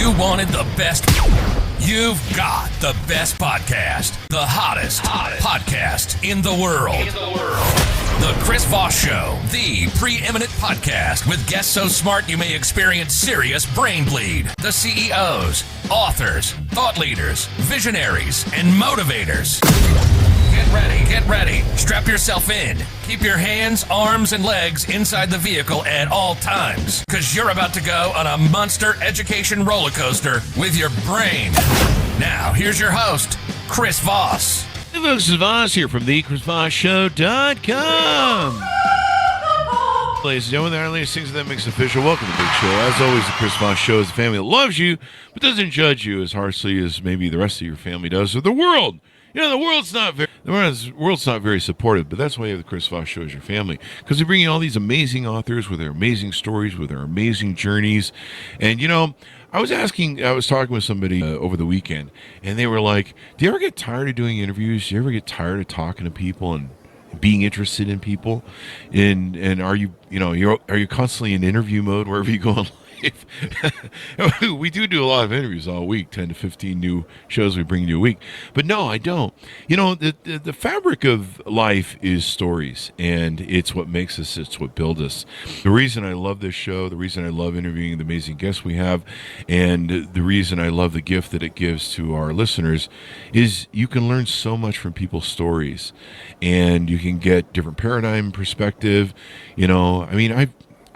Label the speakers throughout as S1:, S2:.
S1: You wanted the best. You've got the best podcast. The hottest podcast in the world. The Chris Voss Show, the preeminent podcast with guests so smart you may experience serious brain bleed. The CEOs, authors, thought leaders, visionaries, and motivators. Get ready. Strap yourself in. Keep your hands, arms, and legs inside the vehicle at all times, because you're about to go on a monster education roller coaster with your brain. Now, here's your host, Chris Voss.
S2: Hey folks, this is Voss here from the ChrisVossShow.com. Ladies and gentlemen, the Iron Lady sings that makes it official. Welcome to the big show. As always, the Chris Voss Show is a family that loves you, but doesn't judge you as harshly as maybe the rest of your family does, or the world. You know, the world's not very supportive, but that's why you have the Chris Voss Show as your family, because we bring you all these amazing authors with their amazing stories, with their amazing journeys. And, you know, I was talking with somebody over the weekend, and they were like, do you ever get tired of doing interviews? Do you ever get tired of talking to people and being interested in people? And are you constantly in interview mode wherever you go in life? We do a lot of interviews all week, 10 to 15 new shows we bring you a week. But no, I don't. You know, the fabric of life is stories, and it's what makes us, it's what builds us. The reason I love this show, the reason I love interviewing the amazing guests we have, and the reason I love the gift that it gives to our listeners is you can learn so much from people's stories, and you can get different paradigm perspective. You know, I mean, I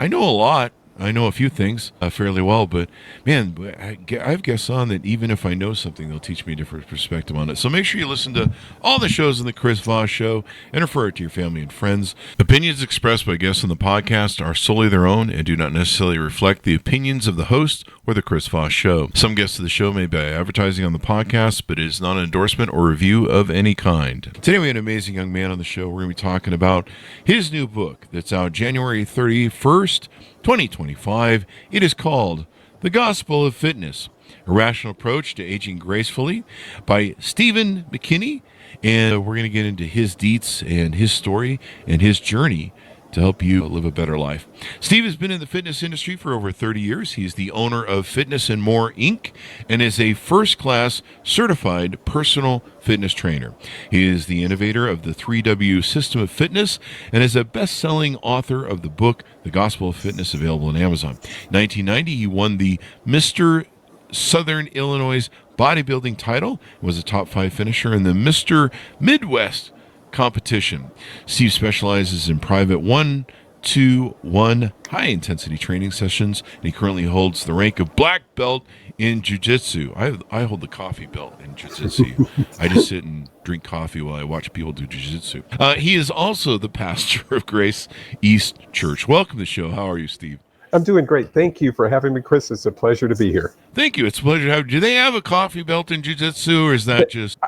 S2: know a lot. I know a few things fairly well, but man, I have guests on that even if I know something, they'll teach me a different perspective on it. So make sure you listen to all the shows on the Chris Voss Show and refer it to your family and friends. Opinions expressed by guests on the podcast are solely their own and do not necessarily reflect the opinions of the host or the Chris Voss Show. Some guests of the show may be advertising on the podcast, but it is not an endorsement or review of any kind. Today we have an amazing young man on the show. We're going to be talking about his new book that's out January 31st, 2025. It is called The Gospel of Fitness, A Rational Approach to Aging Gracefully by Stephen McKinney. And we're going to get into his deets and his story and his journey to help you live a better life. Steve has been in the fitness industry for over 30 years. He's the owner of Fitness and More, Inc., and is a first-class certified personal fitness trainer. He is the innovator of the 3W system of fitness and is a best-selling author of the book, The Gospel of Fitness, available on Amazon. In 1990, he won the Mr. Southern Illinois bodybuilding title and was a top 5 finisher in the Mr. Midwest competition. Steve specializes in private 1-to-1 high-intensity training sessions, and he currently holds the rank of black belt in jiu-jitsu. I hold the coffee belt in jiu-jitsu. I just sit and drink coffee while I watch people do jiu-jitsu. He is also the pastor of Grace East Church. Welcome to the show. How are you, Steve?
S3: I'm doing great. Thank you for having me, Chris. It's a pleasure to be here.
S2: Thank you. It's a pleasure to have you. Do they have a coffee belt in jiu-jitsu, or is that just...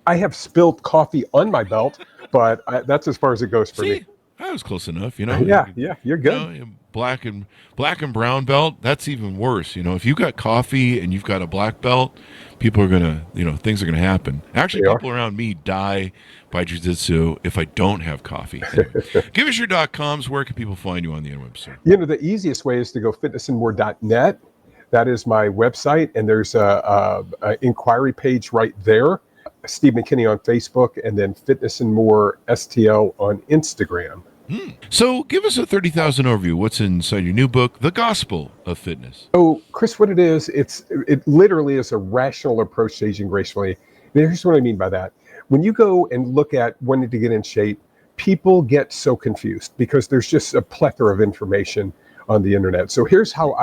S3: I have spilled coffee on my belt, but that's as far as it goes for me.
S2: I was close enough, you know.
S3: Yeah, you're good.
S2: You know, black and brown belt, that's even worse. You know, if you've got coffee and you've got a black belt, people are gonna, things are gonna happen. Actually, people around me die by jiu-jitsu if I don't have coffee. Anyway, give us your .coms. Where can people find you on the interweb, sir?
S3: The easiest way is to go fitnessandmore.net. That is my website, and there's a inquiry page right there. Steve McKinney on Facebook, and then Fitness and More STL on Instagram.
S2: So give us a 30,000 overview. What's inside your new book, The Gospel of Fitness?
S3: So, Chris, what it is, it literally is a rational approach to aging gracefully. Here's what I mean by that. When you go and look at wanting to get in shape, people get so confused because there's just a plethora of information on the internet. So here's how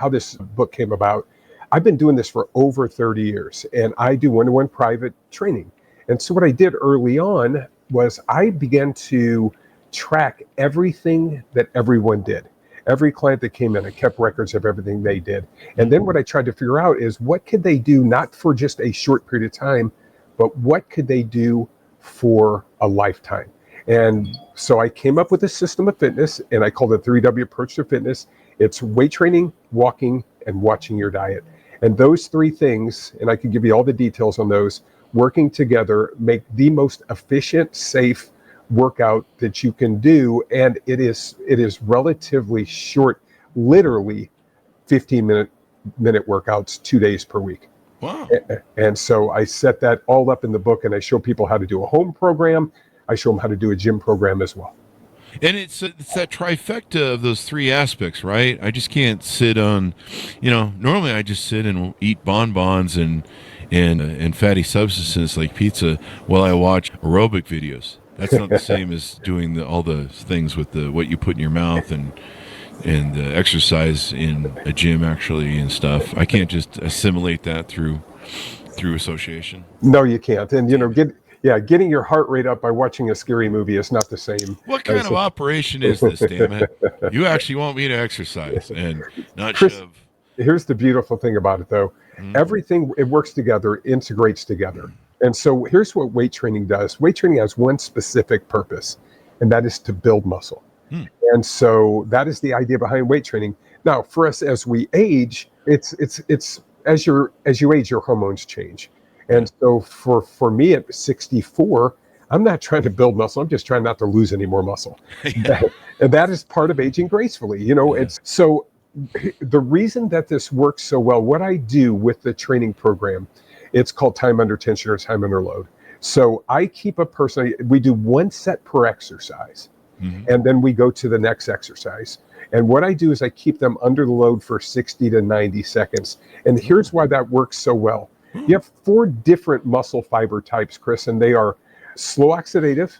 S3: this book came about. I've been doing this for over 30 years, and I do one-to-one private training. And so what I did early on was I began to track everything that everyone did. Every client that came in, I kept records of everything they did. And then what I tried to figure out is what could they do, not for just a short period of time, but what could they do for a lifetime? And so I came up with a system of fitness, and I called it 3W approach to fitness. It's weight training, walking, and watching your diet. And those three things, and I can give you all the details on those, working together make the most efficient, safe workout that you can do. And it is relatively short, literally 15-minute minute workouts 2 days per week.
S2: Wow.
S3: And so I set that all up in the book, and I show people how to do a home program. I show them how to do a gym program as well.
S2: And it's that trifecta of those three aspects, right? I just can't sit on, normally I just sit and eat bonbons and fatty substances like pizza while I watch aerobic videos. That's not the same as doing all the things with what you put in your mouth and exercise in a gym actually and stuff. I can't just assimilate that through association.
S3: No, you can't. And getting your heart rate up by watching a scary movie is not the same.
S2: What kind of operation is this, damn it? You actually want me to exercise and not
S3: Chris,
S2: shove.
S3: Here's the beautiful thing about it, though. Everything, it works together, integrates together. And so here's what weight training does. Weight training has one specific purpose, and that is to build muscle. And so that is the idea behind weight training. Now, for us as we age, it's as you age, your hormones change. And so for me at 64, I'm not trying to build muscle. I'm just trying not to lose any more muscle. And that is part of aging gracefully. It's so the reason that this works so well, what I do with the training program, it's called time under tension or time under load. So I keep a person, we do one set per exercise. And then we go to the next exercise. And what I do is I keep them under the load for 60 to 90 seconds. And here's why that works so well. You have 4 different muscle fiber types, Chris, and they are slow oxidative,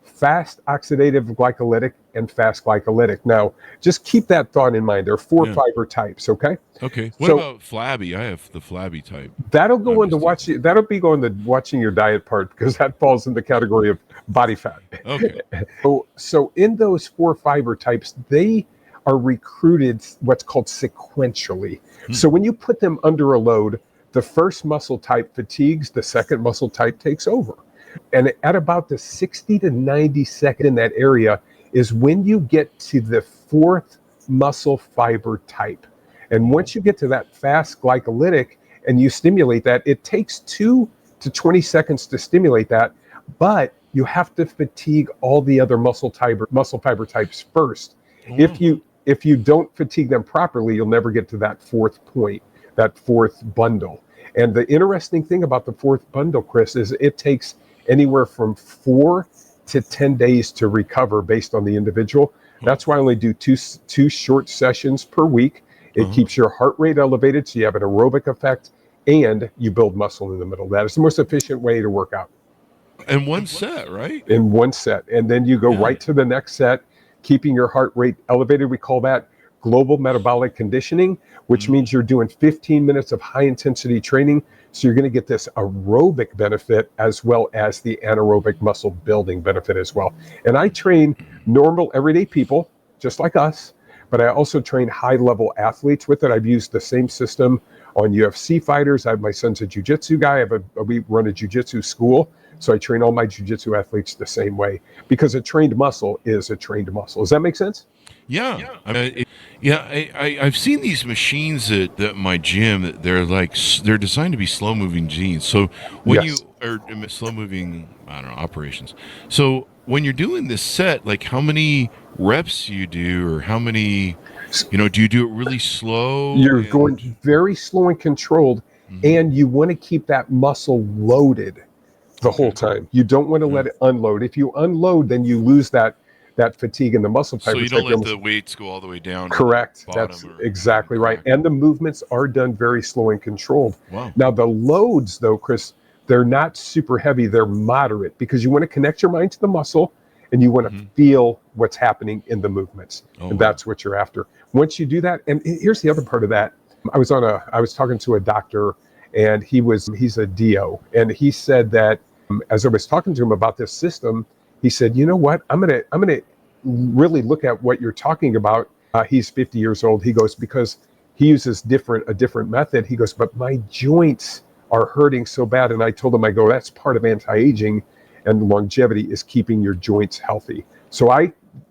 S3: fast oxidative glycolytic, and fast glycolytic. Now, just keep that thought in mind. There are 4 fiber types, okay?
S2: Okay. What about flabby? I have the flabby type.
S3: That'll be going to watching your diet part, because that falls in the category of body fat.
S2: Okay.
S3: So in those 4 fiber types, they are recruited what's called sequentially. So when you put them under a load, the first muscle type fatigues, the second muscle type takes over. And at about the 60 to 90 second in that area is when you get to the 4th muscle fiber type. And once you get to that fast glycolytic and you stimulate that, it takes 2 to 20 seconds to stimulate that, but you have to fatigue all the other muscle fiber types first. If you don't fatigue them properly, you'll never get to that 4th point, that 4th bundle. And the interesting thing about the 4th bundle, Chris, is it takes anywhere from 4 to 10 days to recover based on the individual. That's why I only do two short sessions per week. It keeps your heart rate elevated, so you have an aerobic effect, and you build muscle in the middle. That is the most efficient way to work out.
S2: In one set, right?
S3: In one set. And then you go right to the next set, keeping your heart rate elevated. We call that global metabolic conditioning, which means you're doing 15 minutes of high intensity training. So you're going to get this aerobic benefit as well as the anaerobic muscle building benefit as well. And I train normal everyday people, just like us, but I also train high level athletes with it. I've used the same system on UFC fighters. My son's a jiu-jitsu guy. We run a jiu-jitsu school. So I train all my jiu-jitsu athletes the same way, because a trained muscle is a trained muscle. Does that make sense?
S2: Yeah. I've seen these machines at my gym. They're designed to be slow moving machines. So when you are slow moving, operations. So when you're doing this set, like how many reps you do, or how many, do you do it really slow?
S3: You're going very slow and controlled, and you want to keep that muscle loaded the whole time. You don't want to let it unload. If you unload, then you lose that fatigue in the muscle fibers.
S2: So you don't let the weights go all the way down.
S3: Correct. That's exactly right. And the movements are done very slow and controlled.
S2: Wow.
S3: Now the loads, though, Chris, they're not super heavy. They're moderate, because you want to connect your mind to the muscle, and you want to feel what's happening in the movements. And that's what you're after. Once you do that, and here's the other part of that. I was talking to a doctor, and he's a DO, and he said that as I was talking to him about this system, he said, "You know what? I'm gonna really look at what you're talking about." He's 50 years old. He goes, because he uses a different method. He goes, "But my joints are hurting so bad." And I told him, I go, "That's part of anti-aging and longevity, is keeping your joints healthy." So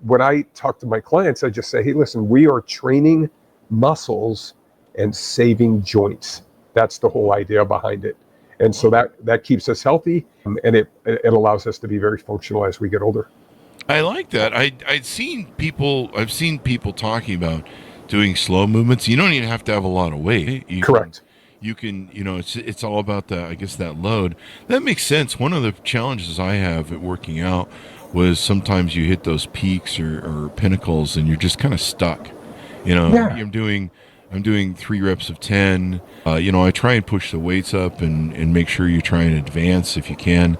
S3: when I talk to my clients, I just say, "Hey, listen, we are training muscles and saving joints." That's the whole idea behind it. And so that keeps us healthy, and it allows us to be very functional as we get older.
S2: I like that. I've seen people talking about doing slow movements. You don't even have to have a lot of weight.
S3: Correct.
S2: You can, it's all about that, I guess, that load. That makes sense. One of the challenges I have at working out was sometimes you hit those peaks or pinnacles and you're just kind of stuck.
S3: Yeah.
S2: I'm doing 3 reps of 10. I try and push the weights up and make sure you try and advance if you can.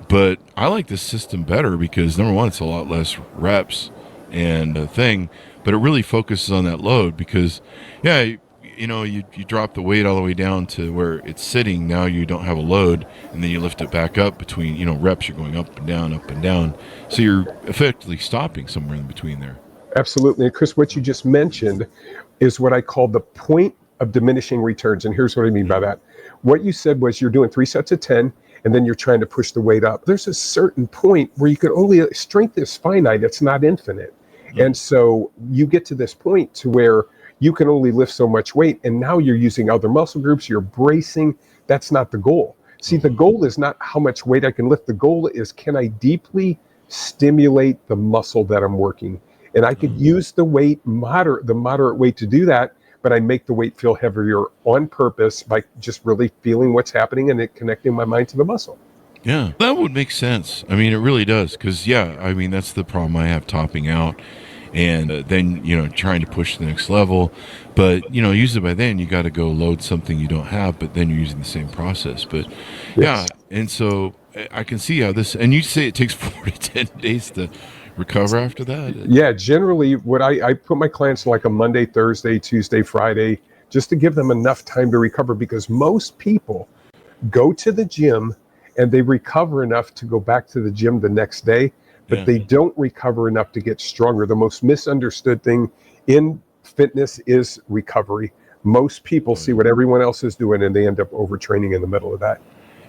S2: But I like this system better because, number one, it's a lot less reps and a thing, but it really focuses on that load because, you drop the weight all the way down to where it's sitting. Now you don't have a load, and then you lift it back up between, reps. You're going up and down. So you're effectively stopping somewhere in between there.
S3: Absolutely. And Chris, what you just mentioned is what I call the point of diminishing returns. And here's what I mean by that. What you said was you're doing 3 sets of 10, and then you're trying to push the weight up. There's a certain point where you can only, strength is finite, it's not infinite. Mm-hmm. And so you get to this point to where you can only lift so much weight, and now you're using other muscle groups, you're bracing. That's not the goal. See, the goal is not how much weight I can lift. The goal is, can I deeply stimulate the muscle that I'm working? And I could use the moderate weight to do that, but I make the weight feel heavier on purpose by just really feeling what's happening and it connecting my mind to the muscle.
S2: Yeah, that would make sense. I mean, it really does. Because, that's the problem I have topping out. And then, trying to push the next level. But, usually by then you got to go load something you don't have, but then you're using the same process. But,
S3: yes.
S2: And so I can see how this, and you say it takes 4 to 10 days to recover after that?
S3: Yeah, generally what I put my clients like a Monday, Thursday, Tuesday, Friday, just to give them enough time to recover, because most people go to the gym and they recover enough to go back to the gym the next day, but they don't recover enough to get stronger. The most misunderstood thing in fitness is recovery. Most people see what everyone else is doing and they end up overtraining in the middle of that.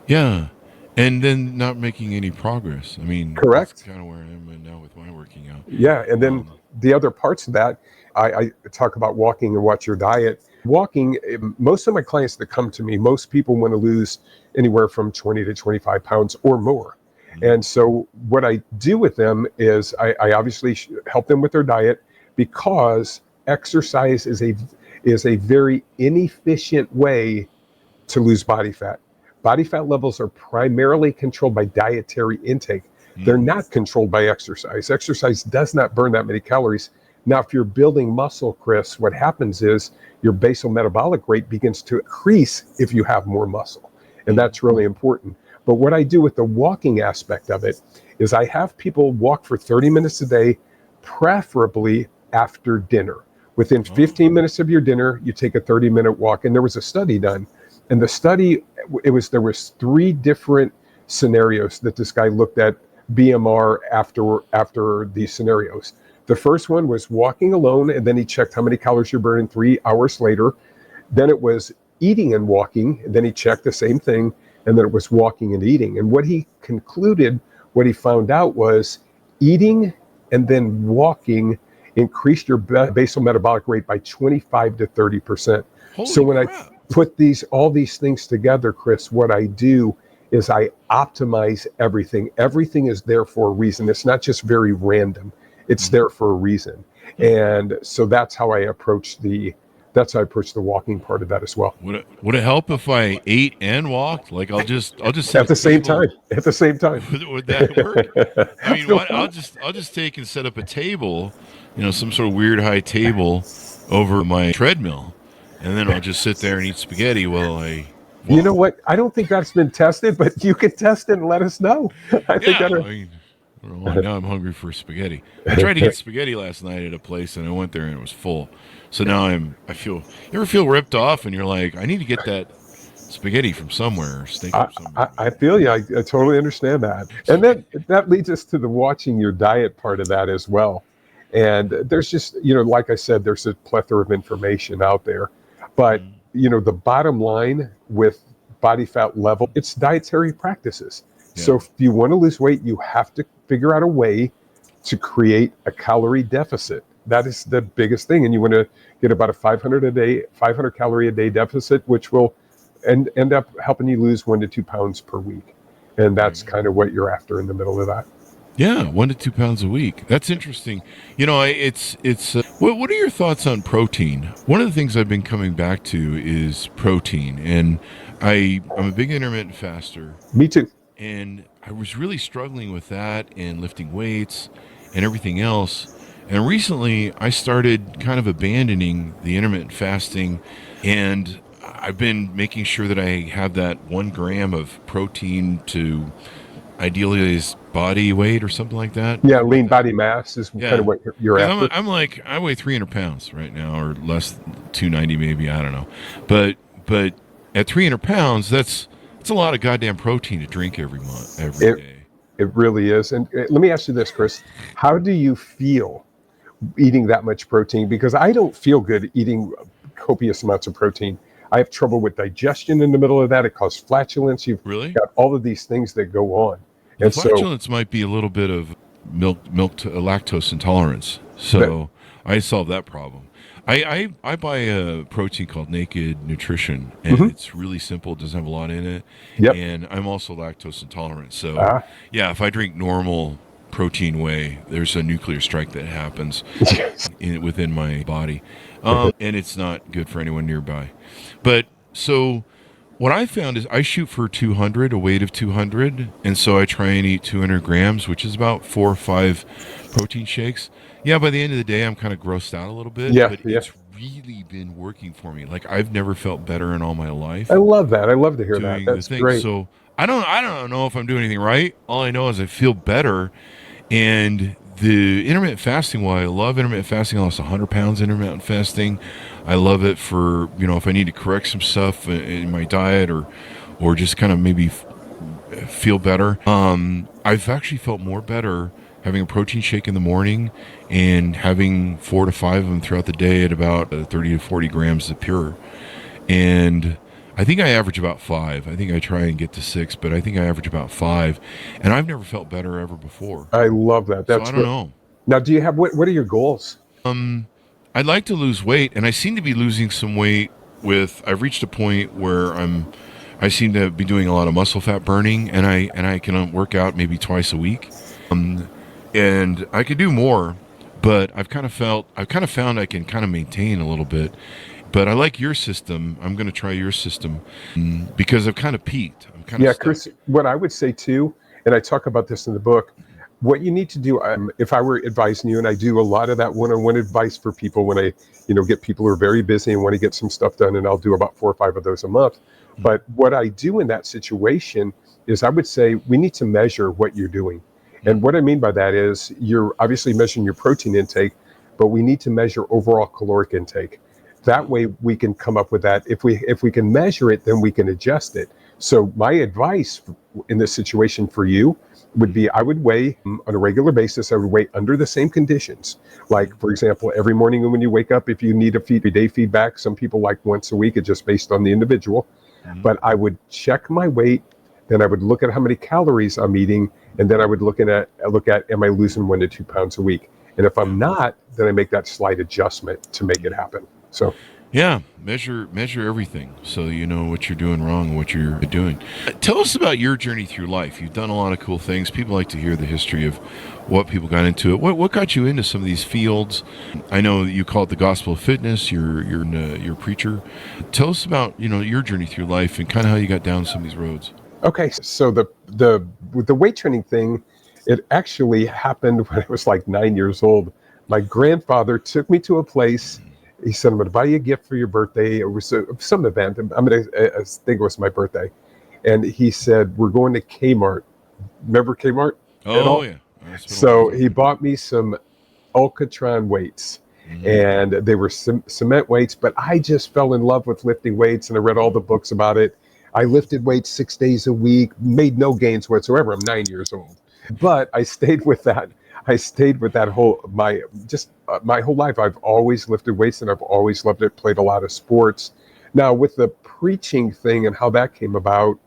S2: Yeah. And then not making any progress. I mean,
S3: correct.
S2: That's kind of where I am now with my working out.
S3: Yeah. And then the other parts of that, I talk about walking and watch your diet. Walking, most of my clients that come to me, most people want to lose anywhere from 20 to 25 pounds or more. Mm-hmm. And so what I do with them is I obviously help them with their diet, because exercise is a very inefficient way to lose body fat. Body fat levels are primarily controlled by dietary intake. They're not controlled by exercise. Exercise does not burn that many calories. Now, if you're building muscle, Chris, what happens is your basal metabolic rate begins to increase if you have more muscle. And that's really important. But what I do with the walking aspect of it is I have people walk for 30 minutes a day, preferably after dinner. Within 15 minutes of your dinner, you take a 30-minute walk. And there was a study done. And the study, there was 3 different scenarios that this guy looked at BMR after these scenarios. The first one was walking alone, and then he checked how many calories you're burning 3 hours later. Then it was eating and walking, and then he checked the same thing, and then it was walking and eating. And what he found out was eating and then walking increased your basal metabolic rate by 25 to 30%. So when I put all these things together, Chris, what I do is I optimize everything. Everything is there for a reason. It's not just very random. It's there for a reason. And so that's how I approach the walking part of that as well.
S2: Would it help if I ate and walked? Like I'll just
S3: at the same time. At the same time.
S2: Would that work? I mean, I'll just take and set up a table, some sort of weird high table over my treadmill, and then I'll just sit there and eat spaghetti while I walk.
S3: You know what? I don't think that's been tested, but you can test it and let us know. I
S2: don't know. Now I'm hungry for spaghetti. I tried to get spaghetti last night at a place, and I went there and it was full. So now you ever feel ripped off, and you're like, I need to get that spaghetti from somewhere, or steak from somewhere.
S3: I feel you. I totally understand that. And then that leads us to the watching your diet part of that as well. And there's just, like I said, there's a plethora of information out there. But, the bottom line with body fat level, it's dietary practices. Yeah. So if you want to lose weight, you have to figure out a way to create a calorie deficit. That is the biggest thing. And you want to get about a 500 calorie a day deficit, which will end up helping you lose 1 to 2 pounds per week. And that's kind of what you're after in the middle of that.
S2: Yeah, 1 to 2 pounds a week. That's interesting. What are your thoughts on protein? One of the things I've been coming back to is protein, and I'm a big intermittent faster,
S3: Me too.
S2: and I was really struggling with that and lifting weights and everything else. And recently, I started kind of abandoning the intermittent fasting, and I've been making sure that I have that 1 gram of protein to ideally his body weight or something like that.
S3: Yeah, lean body mass is
S2: Yeah.
S3: kind of what you're
S2: 'Cause
S3: after.
S2: I weigh 300 pounds right now, or less, 290 maybe, I don't know. But at 300 pounds, that's a lot of goddamn protein to drink every day.
S3: It really is. And let me ask you this, Chris. How do you feel eating that much protein? Because I don't feel good eating copious amounts of protein. I have trouble with digestion in the middle of that. It causes flatulence. You've
S2: Really?
S3: got all of these things that go on.
S2: The
S3: And so,
S2: flatulence might be a little bit of lactose intolerance. So I solve that problem. I buy a protein called Naked Nutrition, and it's really simple. It doesn't have a lot in it.
S3: Yep.
S2: And I'm also lactose intolerant. So, yeah, if I drink normal protein whey, there's a nuclear strike that happens within my body. And it's not good for anyone nearby. But so what I found is I shoot for 200, a weight of 200. And so I try and eat 200 grams, which is about 4 or 5 protein shakes. Yeah, by the end of the day, I'm kind of grossed out a little bit.
S3: Yeah,
S2: but
S3: yeah.
S2: it's really been working for me. Like, I've never felt better in all my life
S3: I love that. I love to hear that.
S2: doing the
S3: That's
S2: thing.
S3: great.
S2: So I don't know if I'm doing anything right. All I know is I feel better. And the intermittent fasting, while I love intermittent fasting, I lost 100 pounds intermittent fasting. I love it for, if I need to correct some stuff in my diet or just kind of maybe feel better. I've actually felt more better having a protein shake in the morning and having 4 to 5 of them throughout the day at about 30 to 40 grams of pure. And I think I average about 5. I think I try and get to 6, but I think I average about 5. And I've never felt better ever before.
S3: I love that. That's
S2: so I don't know.
S3: Now, do you have what are your goals?
S2: I'd like to lose weight, and I seem to be losing some weight I've reached a point where I seem to be doing a lot of muscle fat burning, and I can work out maybe twice a week. And I could do more, but I've kind of found I can kind of maintain a little bit. But I like your system. I'm going to try your system because I've kind of peaked. I'm kind of stuck.
S3: Chris, what I would say too, and I talk about this in the book, what you need to do, if I were advising you, and I do a lot of that one-on-one advice for people when I, get people who are very busy and want to get some stuff done, and I'll do about 4 or 5 of those a month. But what I do in that situation is I would say we need to measure what you're doing. And what I mean by that is you're obviously measuring your protein intake, but we need to measure overall caloric intake. That way we can come up with that. If we can measure it, then we can adjust it. So my advice in this situation for you would be I would weigh on a regular basis. I would weigh under the same conditions. Like, for example, every morning when you wake up, if you need a day feedback, some people like once a week, it's just based on the individual. But I would check my weight, then I would look at how many calories I'm eating, and then I would look at am I losing 1 to 2 pounds a week? And if I'm not, then I make that slight adjustment to make it happen. So
S2: yeah, measure everything so you know what you're doing wrong and what you're doing. Tell us about your journey through life. You've done a lot of cool things. People like to hear the history of what people got into it. What got you into some of these fields? I know you call it the gospel of fitness. You're a preacher. Tell us about your journey through life and kind of how you got down some of these roads.
S3: Okay, so the weight training thing, it actually happened when I was like 9 years old. My grandfather took me to a place. He said, I'm going to buy you a gift for your birthday. It was some event. I think it was my birthday. And he said, we're going to Kmart. Remember Kmart?
S2: Oh, yeah.
S3: So he bought me some Alcatron weights. And they were cement weights, but I just fell in love with lifting weights, and I read all the books about it. I lifted weights 6 days a week, made no gains whatsoever. I'm 9 years old. But I stayed with that. My whole life. I've always lifted weights, and I've always loved it, played a lot of sports. Now, with the preaching thing and how that came about,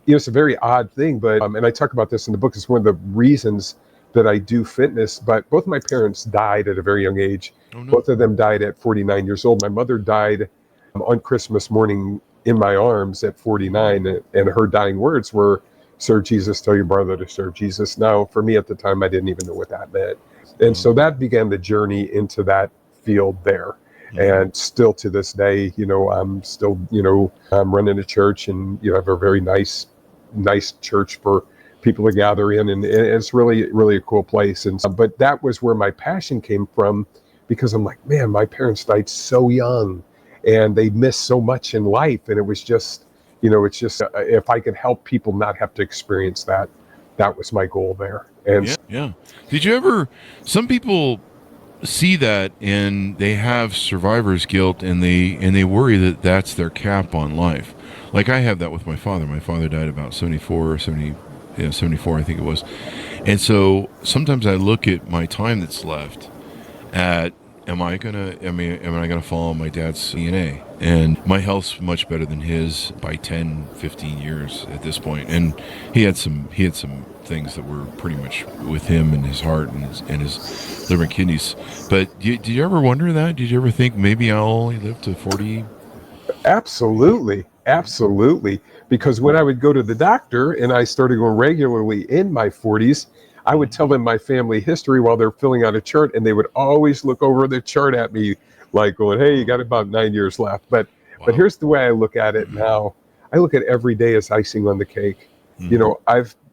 S3: it's a very odd thing, but, and I talk about this in the book, it's one of the reasons that I do fitness, but both my parents died at a very young age. Oh, no. Both of them died at 49 years old. My mother died on Christmas morning in my arms at 49, and her dying words were, serve Jesus, tell your brother to serve Jesus. Now, for me at the time, I didn't even know what that meant. And so that began the journey into that field there. And still to this day, I'm still, I'm running a church, and, have a very nice church for people to gather in. And it's really, really a cool place. And but that was where my passion came from, because I'm like, man, my parents died so young and they missed so much in life. And it was just, it's just, if I could help people not have to experience that, that was my goal there. And
S2: yeah. Did you ever, some people see that and they have survivor's guilt, and they worry that that's their cap on life. Like I have that with my father. My father died about 74 or 74, I think it was. And so sometimes I look at my time that's left at, am I gonna follow my dad's DNA? And my health's much better than his by 10, 15 years at this point. And he had some things that were pretty much with him and his heart and his liver and kidneys. But did you ever wonder that? Did you ever think maybe I'll only live to 40?
S3: Absolutely. Because when I would go to the doctor, and I started going regularly in my 40s, I would tell them my family history while they're filling out a chart, and they would always look over the chart at me like going, hey, you got about 9 years left. But here's the way I look at it now. I look at every day as icing on the cake.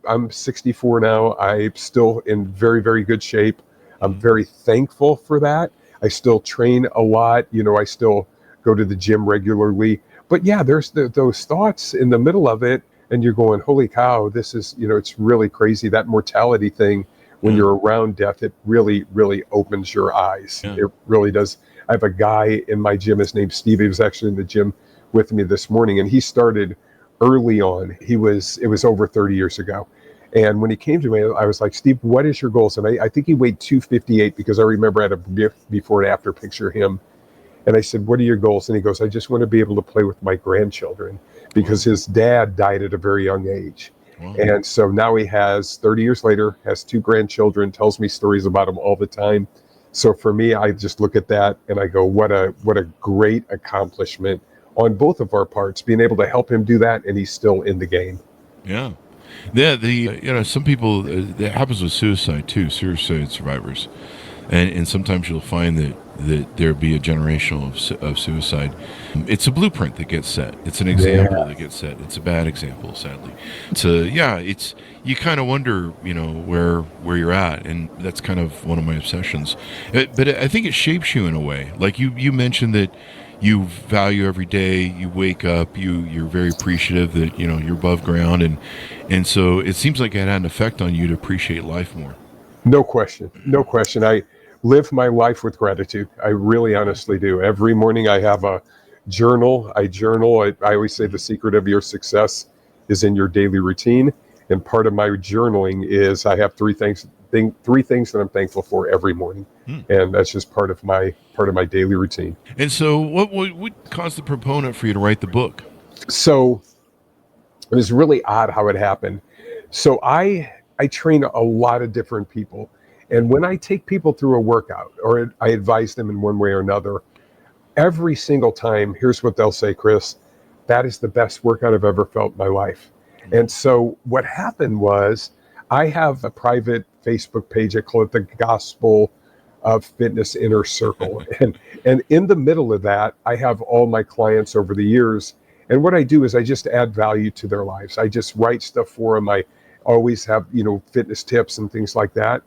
S3: I'm 64 now. I'm still in very, very good shape. I'm very thankful for that. I still train a lot. I still go to the gym regularly. But yeah, there's those thoughts in the middle of it, and you're going, holy cow, this is, it's really crazy. That mortality thing, when you're around death, it really, really opens your eyes. It really does. I have a guy in my gym. His name's Steve. He was actually in the gym with me this morning, and he started early on. It was over 30 years ago. And when he came to me, I was like, Steve, what is your goals? And I think he weighed 258, because I remember I had a before and after picture of him. And I said, what are your goals? And he goes, I just want to be able to play with my grandchildren, because his dad died at a very young age. Wow. And so now he has, 30 years later, has 2 grandchildren, tells me stories about them all the time. So for me, I just look at that and I go, what a great accomplishment on both of our parts, being able to help him do that, and he's still in the game.
S2: Yeah. Yeah, some people, that happens with suicide too, suicide survivors. And sometimes you'll find that there'll be a generational of suicide. It's a blueprint that gets set. It's an example that gets set. It's a bad example, sadly. You kind of wonder, where you're at, and that's kind of one of my obsessions. But I think it shapes you in a way. Like you mentioned that you value every day, you wake up, you're very appreciative that, you're above ground. And so it seems like it had an effect on you to appreciate life more. No question. I live my life with gratitude. I really honestly do. Every morning I have a journal. I journal. I always say the secret of your success is in your daily routine. And part of my journaling is I have three things that I'm thankful for every morning. And that's just part of my daily routine. And so what caused the proponent for you to write the book?
S3: So it was really odd how it happened. So I train a lot of different people. And when I take people through a workout, or I advise them in one way or another, every single time, here's what they'll say, Chris, that is the best workout I've ever felt in my life. And so what happened was, I have a private Facebook page. I call it the Gospel of Fitness Inner Circle. And in the middle of that, I have all my clients over the years. And what I do is I just add value to their lives. I just write stuff for them. I always have, fitness tips and things like that.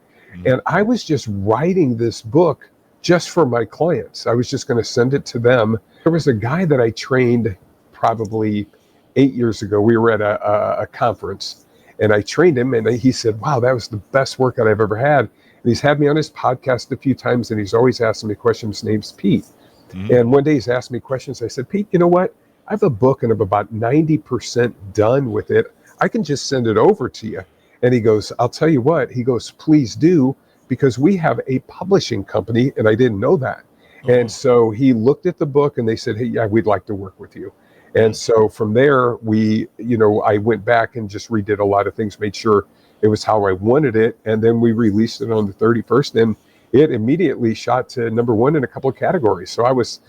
S3: And I was just writing this book just for my clients. I was just going to send it to them. There was a guy that I trained probably 8 years ago. We were at a conference, and I trained him, and he said, wow, that was the best workout I've ever had. And he's had me on his podcast a few times, and he's always asking me questions. His name's Pete. And one day he's asked me questions. I said, Pete, you know what? I have a book, and I'm about 90% done with it. I can just send it over to you. And he goes, I'll tell you what. He goes, please do, because we have a publishing company, and I didn't know that. And so he looked at the book, and they said, hey, yeah, we'd like to work with you. And so from there, I went back and just redid a lot of things, made sure it was how I wanted it. And then we released it on the 31st, and it immediately shot to #1 in a couple of categories. So I was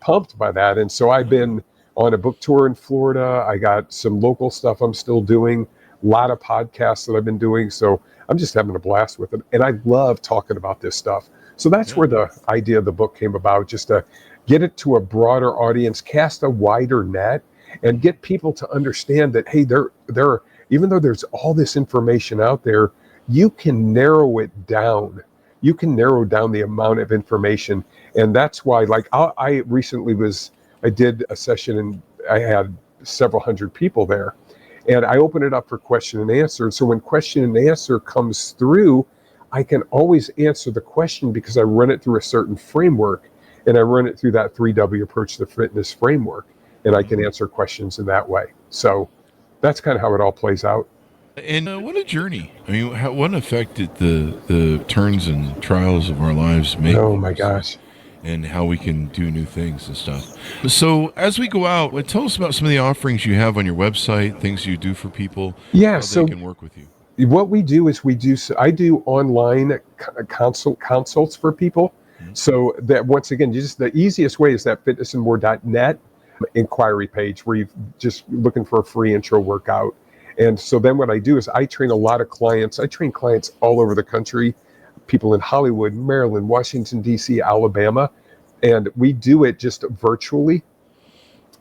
S3: pumped by that. And so I've been on a book tour in Florida. I got some local stuff I'm still doing, a lot of podcasts that I've been doing. So I'm just having a blast with it. And I love talking about this stuff. So that's where the idea of the book came about, just to get it to a broader audience, cast a wider net, and get people to understand that, hey, there, even though there's all this information out there, you can narrow it down. You can narrow down the amount of information. And that's why, like, I recently I did a session and I had several hundred people there. And I open it up for question and answer. So when question and answer comes through, I can always answer the question because I run it through a certain framework. And I run it through that 3W approach to fitness framework. And I can answer questions in that way. So that's kind of how it all plays out.
S2: And what a journey. I mean, what an effect did the turns and trials of our lives make?
S3: Oh, my gosh.
S2: And how we can do new things and stuff. So as we go out, tell us about some of the offerings you have on your website, things you do for people, how they can work with you.
S3: What we do is I do online consults for people. So that, once again, just the easiest way is that fitnessandmore.net inquiry page where you're just looking for a free intro workout. And so then what I do is I train a lot of clients. I train clients all over the country, people in Hollywood, Maryland, Washington, D.C., Alabama. And we do it just virtually,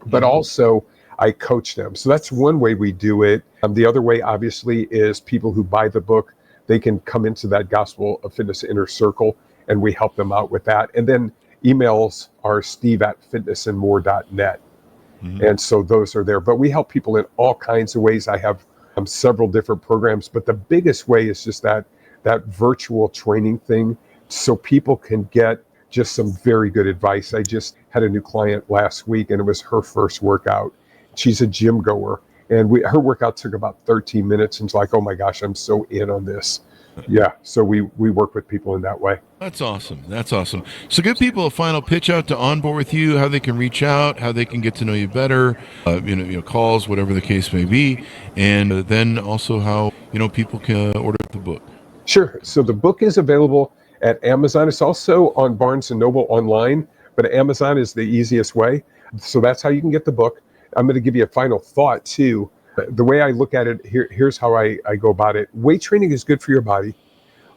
S3: but also I coach them. So that's one way we do it. The other way, obviously, is people who buy the book, they can come into that Gospel of Fitness Inner Circle, and we help them out with that. And then emails are steve@fitnessandmore.net. And so those are there. But we help people in all kinds of ways. I have several different programs, but the biggest way is just that virtual training thing, so people can get just some very good advice. I just had a new client last week, and it was her first workout. She's a gym goer, and her workout took about 13 minutes, and she's like, oh my gosh, I'm so in on this. Yeah, so we work with people in that way.
S2: That's awesome. That's awesome. So give people a final pitch out to onboard with you, how they can reach out, how they can get to know you better, calls, whatever the case may be, and then also how people can order the book.
S3: Sure. So the book is available at Amazon. It's also on Barnes & Noble online, but Amazon is the easiest way. So that's how you can get the book. I'm going to give you a final thought, too. The way I look at it, here's how I go about it. Weight training is good for your body.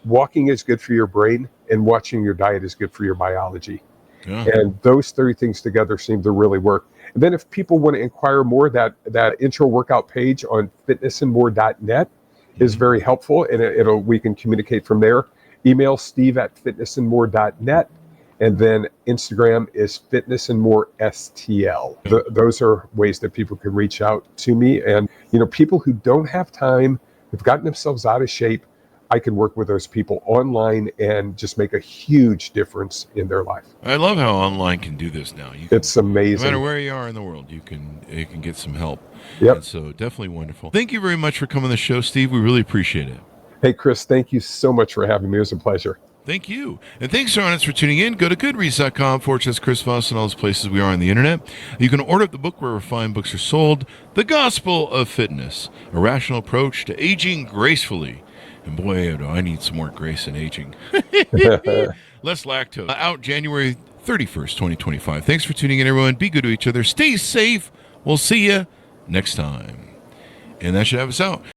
S3: Walking is good for your brain. And watching your diet is good for your biology. Yeah. And those three things together seem to really work. And then if people want to inquire more, that intro workout page on fitnessandmore.net is very helpful. And we can communicate from there. Email steve@fitnessandmore.net. And then Instagram is fitnessandmorestl. Those are ways that people can reach out to me. And, people who don't have time, who've gotten themselves out of shape, I can work with those people online and just make a huge difference in their life.
S2: I love how online can do this now.
S3: It's amazing.
S2: No matter where you are in the world, you can get some help.
S3: Yep.
S2: And so definitely wonderful. Thank you very much for coming on the show, Steve. We really appreciate it.
S3: Hey, Chris, thank you so much for having me. It was a pleasure.
S2: Thank you. And thanks, audience, for tuning in. Go to goodreads.com/Chris Voss and all those places we are on the internet. You can order the book wherever fine books are sold, The Gospel of Fitness, A Rational Approach to Aging Gracefully. And boy, I need some more grace in aging. Less lactose. Out January 31st, 2025. Thanks for tuning in, everyone. Be good to each other. Stay safe. We'll see you next time. And that should have us out.